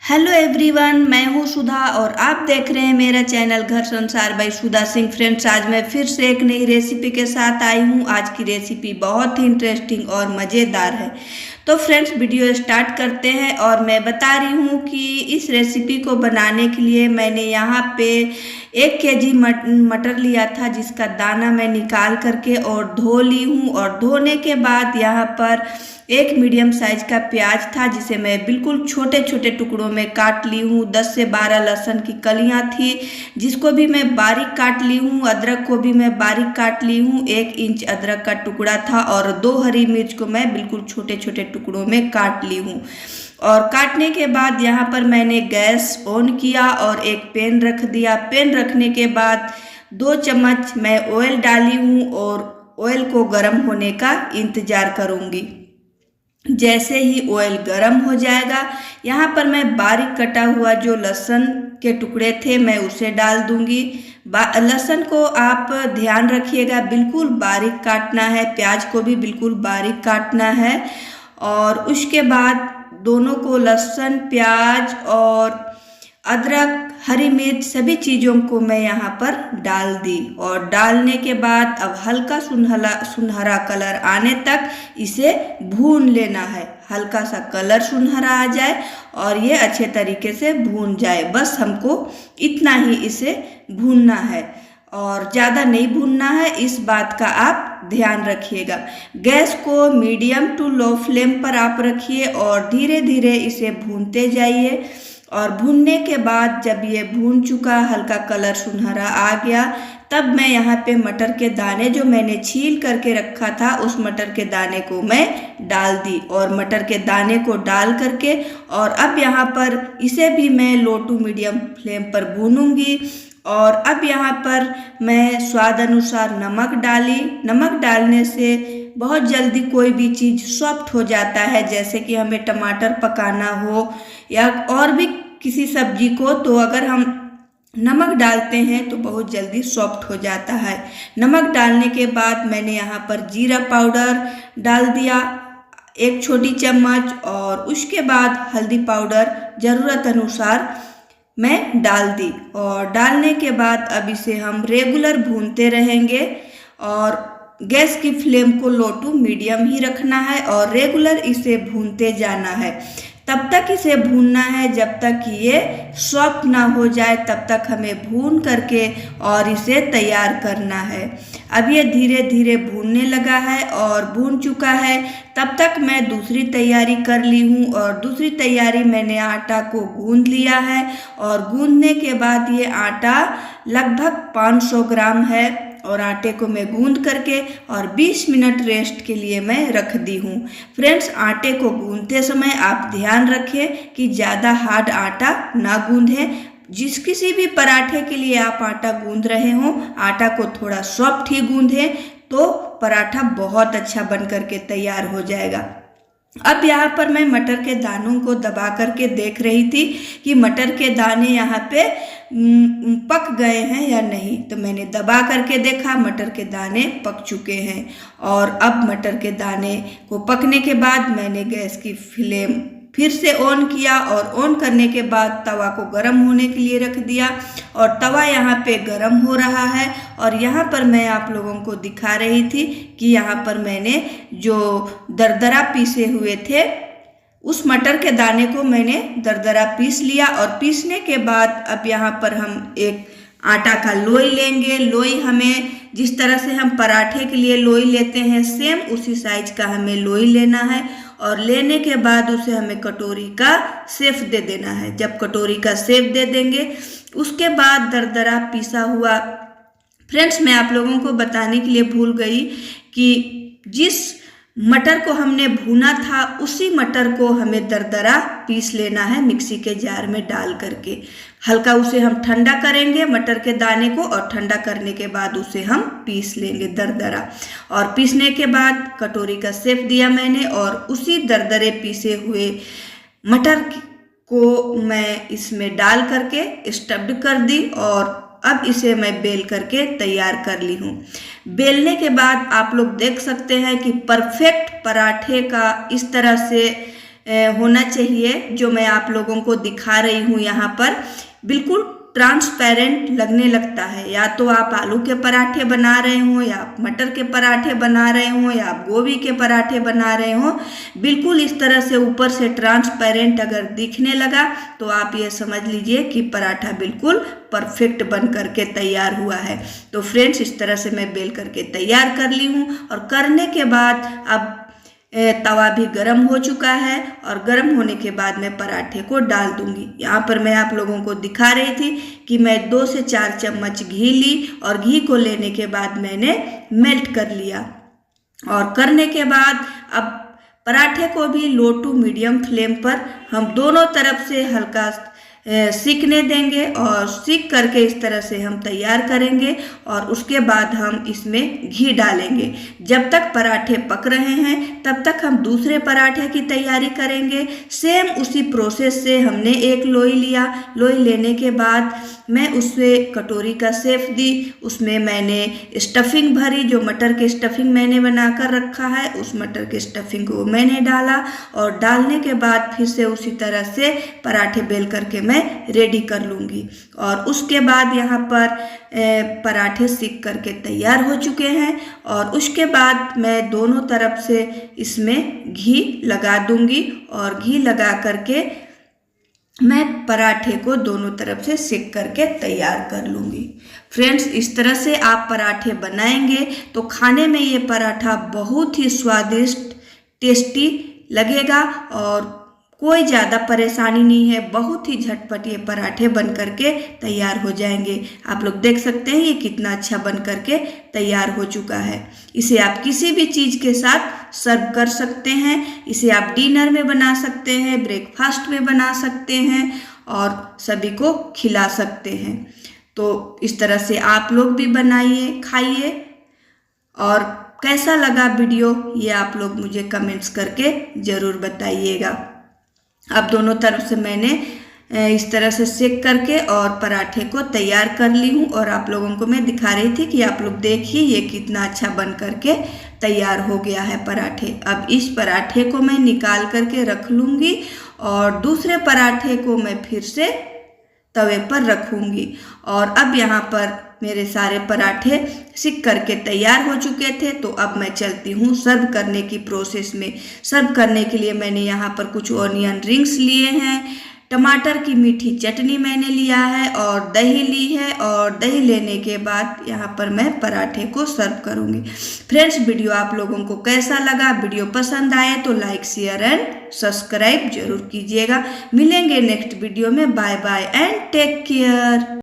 Hello everyone, मैं हूँ सुधा और आप देख रहे हैं मेरा चैनल घर संसार बाई सुधा सिंह। फ्रेंड्स, आज मैं फिर से एक नई रेसिपी के साथ आई हूँ। आज की रेसिपी बहुत ही इंटरेस्टिंग और मज़ेदार है। तो फ्रेंड्स, वीडियो स्टार्ट करते हैं। और मैं बता रही हूँ कि इस रेसिपी को बनाने के लिए मैंने यहाँ पे 1 kg मटर लिया था, जिसका दाना मैं निकाल करके और धो ली हूँ। और धोने के बाद यहाँ पर एक मीडियम साइज का प्याज था, जिसे मैं बिल्कुल छोटे छोटे टुकड़ों में काट ली हूँ। 10 से 12 लहसुन की कलियाँ थी, जिसको भी मैं बारीक काट ली हूँ। अदरक को भी मैं बारीक काट ली हूँ। 1 इंच अदरक का टुकड़ा था और 2 हरी मिर्च को मैं बिल्कुल छोटे छोटे टुकड़ों में काट ली हूँ। और काटने के बाद यहाँ पर मैंने गैस ऑन किया और एक पैन रख दिया। पैन रखने के बाद 2 चम्मच मैं ऑयल डाली हूँ और ऑयल को गर्म होने का इंतजार करूँगी। जैसे ही ऑयल गर्म हो जाएगा, यहाँ पर मैं बारीक कटा हुआ जो लहसुन के टुकड़े थे मैं उसे डाल दूंगी। लहसुन को आप ध्यान रखिएगा, बिल्कुल बारीक काटना है। प्याज को भी बिल्कुल बारीक काटना है। और उसके बाद दोनों को, लहसुन, प्याज और अदरक, हरी मिर्च, सभी चीज़ों को मैं यहाँ पर डाल दी। और डालने के बाद अब हल्का सुनहरा कलर आने तक इसे भून लेना है। हल्का सा कलर सुनहरा आ जाए और ये अच्छे तरीके से भून जाए, बस हमको इतना ही इसे भूनना है और ज़्यादा नहीं भूनना है। इस बात का आप ध्यान रखिएगा। गैस को मीडियम टू लो फ्लेम पर आप रखिए और धीरे धीरे इसे भूनते जाइए। और भूनने के बाद जब ये भून चुका, हल्का कलर सुनहरा आ गया, तब मैं यहाँ पे मटर के दाने जो मैंने छील करके रखा था, उस मटर के दाने को मैं डाल दी। और मटर के दाने को डाल करके और अब यहाँ पर इसे भी मैं लो टू मीडियम फ्लेम पर भूनूंगी। और अब यहाँ पर मैं स्वाद अनुसार नमक डाली। नमक डालने से बहुत जल्दी कोई भी चीज़ सॉफ्ट हो जाता है। जैसे कि हमें टमाटर पकाना हो या और भी किसी सब्जी को, तो अगर हम नमक डालते हैं तो बहुत जल्दी सॉफ्ट हो जाता है। नमक डालने के बाद मैंने यहाँ पर जीरा पाउडर डाल दिया 1 छोटी चम्मच। और उसके बाद हल्दी पाउडर ज़रूरत अनुसार मैं डाल दी। और डालने के बाद अब इसे हम रेगुलर भूनते रहेंगे और गैस की फ्लेम को लो टू मीडियम ही रखना है और रेगुलर इसे भूनते जाना है। तब तक इसे भूनना है जब तक ये सॉफ्ट ना हो जाए, तब तक हमें भून करके और इसे तैयार करना है। अब ये धीरे धीरे भूनने लगा है और भून चुका है। तब तक मैं दूसरी तैयारी कर ली हूँ। और दूसरी तैयारी, मैंने आटा को गूंद लिया है और गूंदने के बाद ये आटा लगभग 500 ग्राम है। और आटे को मैं गूंद करके और 20 मिनट रेस्ट के लिए मैं रख दी हूँ। फ्रेंड्स, आटे को गूंदते समय आप ध्यान रखें कि ज़्यादा हार्ड आटा ना गूंदें। किसी भी पराठे के लिए आप आटा गूंद रहे हो, आटा को थोड़ा सॉफ्ट ही गूंदें, तो पराठा बहुत अच्छा बन करके तैयार हो जाएगा। अब यहाँ पर मैं मटर के दानों को दबा करके देख रही थी कि मटर के दाने यहाँ पे पक गए हैं या नहीं। तो मैंने दबा करके देखा, मटर के दाने पक चुके हैं। और अब मटर के दाने को पकने के बाद मैंने गैस की फ्लेम फिर से ऑन किया और ऑन करने के बाद तवा को गर्म होने के लिए रख दिया। और तवा यहाँ पे गर्म हो रहा है। और यहाँ पर मैं आप लोगों को दिखा रही थी कि यहाँ पर मैंने जो दरदरा पीसे हुए थे, उस मटर के दाने को मैंने दरदरा पीस लिया। और पीसने के बाद अब यहाँ पर हम एक आटा का लोई लेंगे। लोई हमें जिस तरह से हम पराठे के लिए लोई लेते हैं, सेम उसी साइज का हमें लोई लेना है। और लेने के बाद उसे हमें कटोरी का शेप दे देना है। जब कटोरी का शेप दे देंगे, उसके बाद दरदरा पीसा हुआ, फ्रेंड्स मैं आप लोगों को बताने के लिए भूल गई कि जिस मटर को हमने भूना था, उसी मटर को हमें दरदरा पीस लेना है मिक्सी के जार में डाल करके। हल्का उसे हम ठंडा करेंगे मटर के दाने को, और ठंडा करने के बाद उसे हम पीस लेंगे दरदरा। और पीसने के बाद कटोरी का शेप दिया मैंने और उसी दरदरे पीसे हुए मटर को मैं इसमें डाल करके स्टफ्ड कर दी। और अब इसे मैं बेल करके तैयार कर ली हूँ। बेलने के बाद आप लोग देख सकते हैं कि परफेक्ट पराठे का इस तरह से होना चाहिए, जो मैं आप लोगों को दिखा रही हूँ यहाँ पर, बिल्कुल ट्रांसपेरेंट लगने लगता है। या तो आप आलू के पराठे बना रहे हो, या आप मटर के पराठे बना रहे हो, या आप गोभी के पराठे बना रहे हो, बिल्कुल इस तरह से ऊपर से ट्रांसपेरेंट अगर दिखने लगा तो आप ये समझ लीजिए कि पराठा बिल्कुल परफेक्ट बन करके तैयार हुआ है। तो फ्रेंड्स, इस तरह से मैं बेल करके तैयार कर ली हूँ। और करने के बाद अब तवा भी गर्म हो चुका है, और गर्म होने के बाद मैं पराठे को डाल दूंगी। यहाँ पर मैं आप लोगों को दिखा रही थी कि मैं 2 से 4 चम्मच घी ली, और घी को लेने के बाद मैंने मेल्ट कर लिया। और करने के बाद अब पराठे को भी लो टू मीडियम फ्लेम पर हम दोनों तरफ से हल्का सीखने देंगे, और सीख करके इस तरह से हम तैयार करेंगे। और उसके बाद हम इसमें घी डालेंगे। जब तक पराठे पक रहे हैं तब तक हम दूसरे पराठे की तैयारी करेंगे। सेम उसी प्रोसेस से हमने एक लोई लिया। लोई लेने के बाद मैं उससे कटोरी का शेप दी, उसमें मैंने स्टफिंग भरी, जो मटर के स्टफिंग मैंने बनाकर रखा है उस मटर के स्टफिंग को मैंने डाला। और डालने के बाद फिर से उसी तरह से पराठे बेल करके मैं रेडी कर लूँगी। और उसके बाद यहाँ पर पराठे सीख करके तैयार हो चुके हैं। और उसके बाद मैं दोनों तरफ से इसमें घी लगा दूँगी, और घी लगा करके मैं पराठे को दोनों तरफ से सेक करके तैयार कर लूँगी। फ्रेंड्स, इस तरह से आप पराठे बनाएंगे तो खाने में ये पराठा बहुत ही स्वादिष्ट, टेस्टी लगेगा, और कोई ज़्यादा परेशानी नहीं है। बहुत ही झटपट ये पराठे बन करके तैयार हो जाएंगे। आप लोग देख सकते हैं ये कितना अच्छा बन करके तैयार हो चुका है। इसे आप किसी भी चीज़ के साथ सर्व कर सकते हैं। इसे आप डिनर में बना सकते हैं, ब्रेकफास्ट में बना सकते हैं, और सभी को खिला सकते हैं। तो इस तरह से आप लोग भी बनाइए, खाइए। और कैसा लगा वीडियो ये आप लोग मुझे कमेंट्स करके ज़रूर बताइएगा। अब दोनों तरफ से मैंने इस तरह से सेक करके और पराठे को तैयार कर ली हूँ, और आप लोगों को मैं दिखा रही थी कि आप लोग देखिए ये कितना अच्छा बन करके तैयार हो गया है पराठे। अब इस पराठे को मैं निकाल करके रख लूँगी, और दूसरे पराठे को मैं फिर से तवे पर रखूँगी। और अब यहाँ पर मेरे सारे पराठे सिक करके तैयार हो चुके थे। तो अब मैं चलती हूँ सर्व करने की प्रोसेस में। सर्व करने के लिए मैंने यहाँ पर कुछ ऑनियन रिंग्स लिए हैं, टमाटर की मीठी चटनी मैंने लिया है, और दही ली है। और दही लेने के बाद यहाँ पर मैं पराठे को सर्व करूँगी। फ्रेंड्स, वीडियो आप लोगों को कैसा लगा? वीडियो पसंद आए तो लाइक, शेयर एंड सब्सक्राइब जरूर कीजिएगा। मिलेंगे नेक्स्ट वीडियो में। Bye bye and take care.